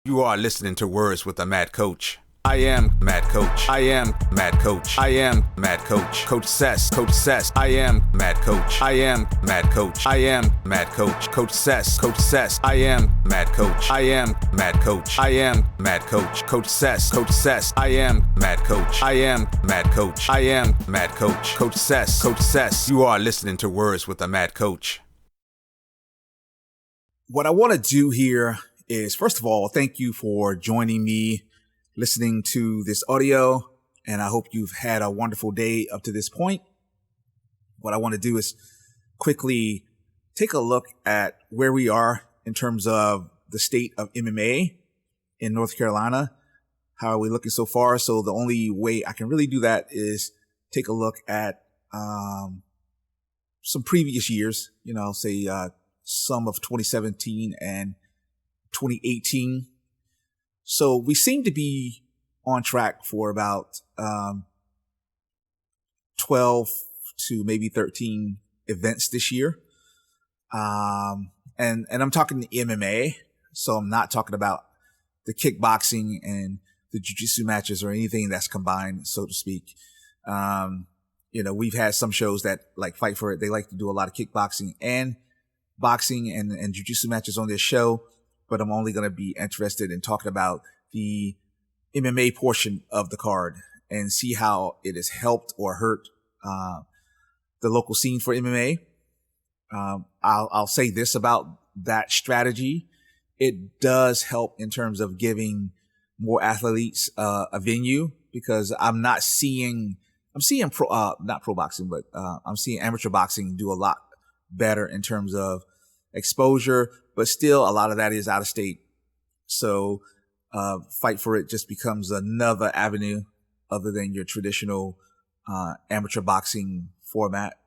You are listening to Words with a Mad Coach. I am Mad Coach. I am Mad Coach. I am Mad Coach. Coach Sess. Coach Sess. I am Mad Coach. I am Mad Coach. I am Mad Coach. Coach Sess. Coach Sess. I am Mad Coach. I am Mad Coach. I am Mad Coach. Coach Sess. Coach Sess. I am Mad Coach. I am Mad Coach. I am Mad Coach. Coach Sess. Coach Sess. You are listening to Words with a Mad Coach. What I want to do here is, first of all, thank you for joining me, listening to this audio, and I hope you've had a wonderful day up to this point. What I want to do is quickly take a look at where we are in terms of the state of MMA in North Carolina. How are we looking so far? So the only way I can really do that is take a look at some previous years, say some of 2017 and 2018. So we seem to be on track for about 12 to maybe 13 events this year. And I'm talking MMA. So I'm not talking about the kickboxing and the jiu-jitsu matches or anything that's combined, so to speak. We've had some shows that like Fight For It. They like to do a lot of kickboxing and boxing and jiu-jitsu matches on their show. But I'm only going to be interested in talking about the MMA portion of the card and see how it has helped or hurt the local scene for MMA. I'll say this about that strategy. It does help in terms of giving more athletes a venue, because I'm seeing not pro boxing, but I'm seeing amateur boxing do a lot better in terms of exposure, but still a lot of that is out of state. So Fight For It just becomes another avenue other than your traditional amateur boxing format.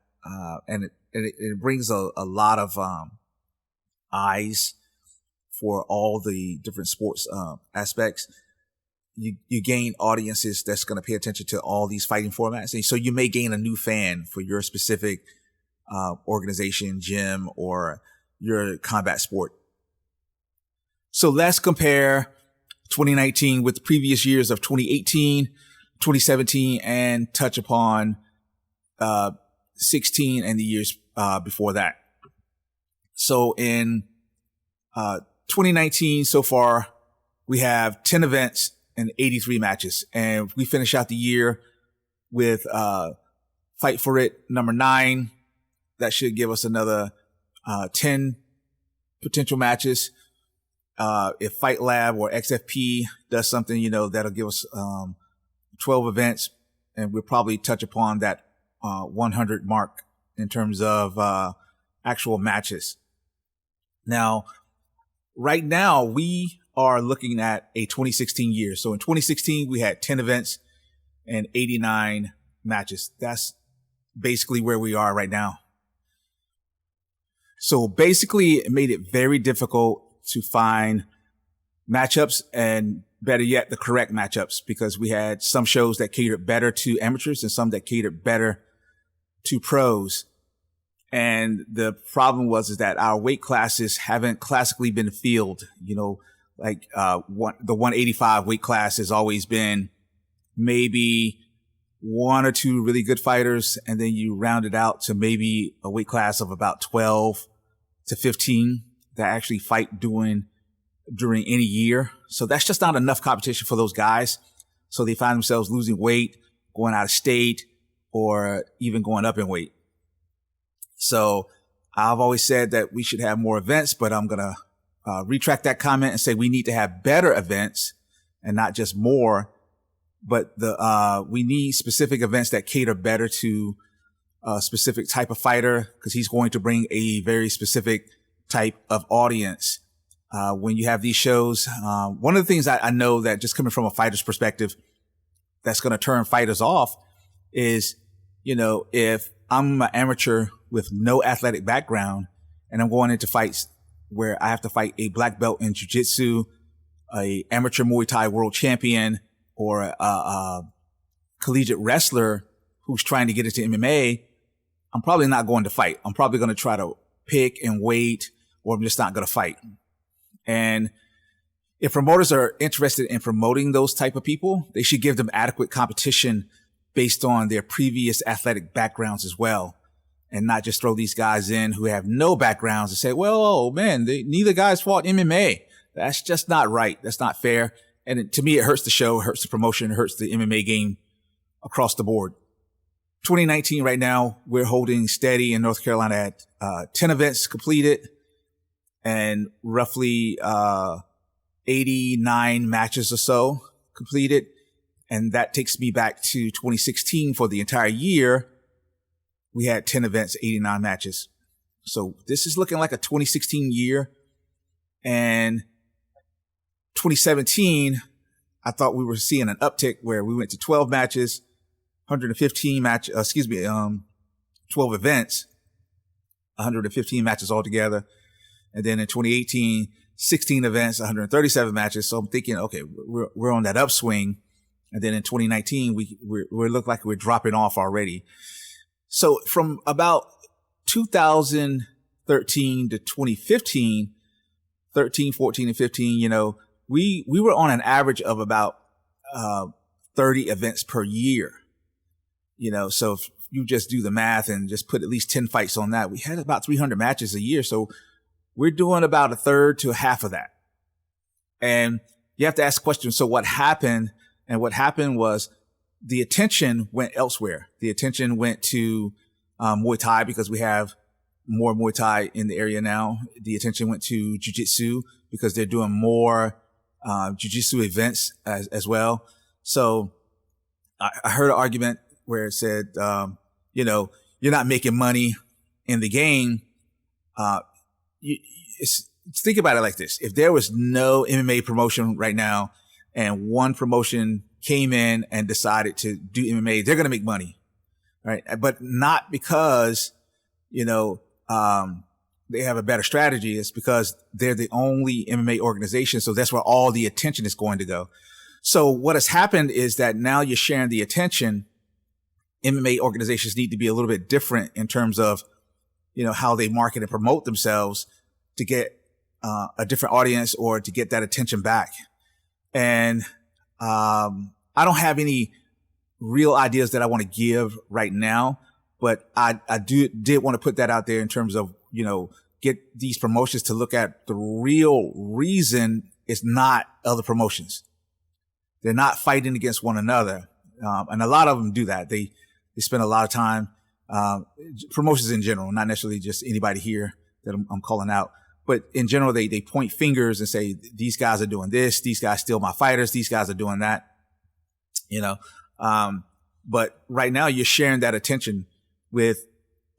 And it brings a lot of eyes for all the different sports aspects. You gain audiences that's going to pay attention to all these fighting formats. And so you may gain a new fan for your specific organization, gym, or your combat sport. So let's compare 2019 with the previous years of 2018, 2017, and touch upon 16 and the years before that. So in 2019 so far, we have 10 events and 83 matches. And we finish out the year with Fight For It number 9. That should give us another 10 potential matches. If Fight Lab or XFP does something, that'll give us 12 events, and we'll probably touch upon that 100 mark in terms of actual matches. Now, right now, we are looking at a 2016 year. So in 2016, we had 10 events and 89 matches. That's basically where we are right now. So basically, it made it very difficult to find matchups, and better yet, the correct matchups, because we had some shows that catered better to amateurs and some that catered better to pros. And the problem is that our weight classes haven't classically been filled. The 185 weight class has always been maybe one or two really good fighters, and then you round it out to maybe a weight class of about 12 to 15 that actually fight during any year. So that's just not enough competition for those guys. So they find themselves losing weight, going out of state, or even going up in weight. So I've always said that we should have more events, but I'm going to retract that comment and say we need to have better events and not just more. But we need specific events that cater better to a specific type of fighter, because he's going to bring a very specific type of audience. When you have these shows, one of the things I know that, just coming from a fighter's perspective, that's going to turn fighters off is, if I'm an amateur with no athletic background and I'm going into fights where I have to fight a black belt in jiu-jitsu, a amateur Muay Thai world champion, or a collegiate wrestler who's trying to get into MMA, I'm probably not going to fight. I'm probably going to try to pick and wait, or I'm just not going to fight. And if promoters are interested in promoting those type of people, they should give them adequate competition based on their previous athletic backgrounds as well, and not just throw these guys in who have no backgrounds and say, well, oh man, neither guys fought MMA. That's just not right. That's not fair. And to me, it hurts the show, it hurts the promotion, it hurts the MMA game across the board. 2019 right now, we're holding steady in North Carolina at 10 events completed and roughly 89 matches or so completed. And that takes me back to 2016 for the entire year. We had 10 events, 89 matches. So this is looking like a 2016 year. And 2017, I thought we were seeing an uptick where we went to 12 matches, 115 12 events, 115 matches altogether. And then in 2018, 16 events, 137 matches. So I'm thinking, okay, we're on that upswing. And then in 2019, we look like we're dropping off already. So from about 2013 to 2015, 13, 14, and 15, you know, we were on an average of about 30 events per year. You know, so if you just do the math and just put at least 10 fights on that, we had about 300 matches a year. So we're doing about a third to a half of that. And you have to ask questions. So what happened? And what happened was the attention went elsewhere. The attention went to Muay Thai because we have more Muay Thai in the area now. The attention went to Jiu-Jitsu because they're doing more Jiu-Jitsu events as well. So I heard an argument where it said, you know, you're not making money in the game. Think about it like this. If there was no MMA promotion right now and one promotion came in and decided to do MMA, they're going to make money, right? But not because, you know, they have a better strategy. It's because they're the only MMA organization. So that's where all the attention is going to go. So what has happened is that now you're sharing the attention. MMA organizations need to be a little bit different in terms of, you know, how they market and promote themselves to get a different audience or to get that attention back. And I don't have any real ideas that I want to give right now, but I did want to put that out there in terms of, you know, get these promotions to look at the real reason it's not other promotions. They're not fighting against one another. And a lot of them do that. They spend a lot of time, promotions in general, not necessarily just anybody here that I'm calling out, but in general, they point fingers and say, these guys are doing this. These guys steal my fighters. These guys are doing that, you know. But right now you're sharing that attention with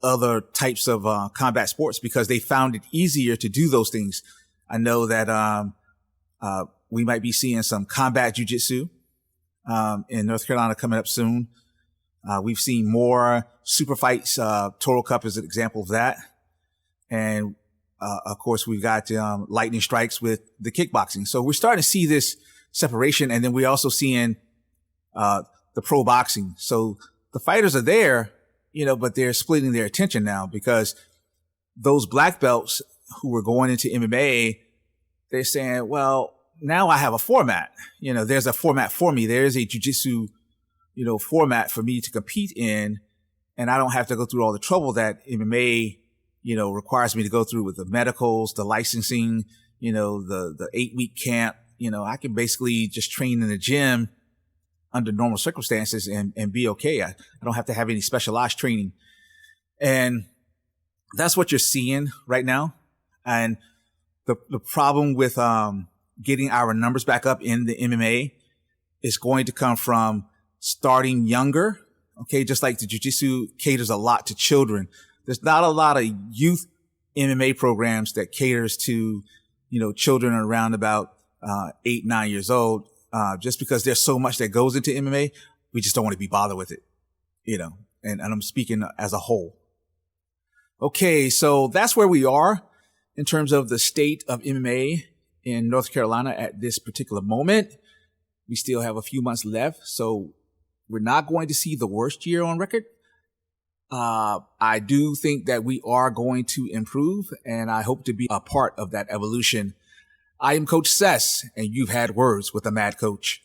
other types of combat sports because they found it easier to do those things. I know that we might be seeing some combat jiu-jitsu in North Carolina coming up soon. We've seen more super fights. Toro Cup is an example of that. And of course, we've got lightning strikes with the kickboxing. So we're starting to see this separation. And then we're also seeing the pro boxing. So the fighters are there, you know, but they're splitting their attention now because those black belts who were going into MMA, they're saying, well, now I have a format. You know, there's a format for me. There's a jiu-jitsu, you know, format for me to compete in. And I don't have to go through all the trouble that MMA, you know, requires me to go through with the medicals, the licensing, you know, the 8-week camp. You know, I can basically just train in the gym under normal circumstances and be okay. I don't have to have any specialized training. And that's what you're seeing right now. And the problem with getting our numbers back up in the MMA is going to come from starting younger. Okay, just like the jiu-jitsu caters a lot to children. There's not a lot of youth MMA programs that caters to, you know, children around about 8, 9 years old. Just because there's so much that goes into MMA, we just don't want to be bothered with it, you know, and I'm speaking as a whole. Okay, so that's where we are in terms of the state of MMA in North Carolina at this particular moment. We still have a few months left, so we're not going to see the worst year on record. I do think that we are going to improve, and I hope to be a part of that evolution. I am Coach Sess, and you've had words with a mad coach.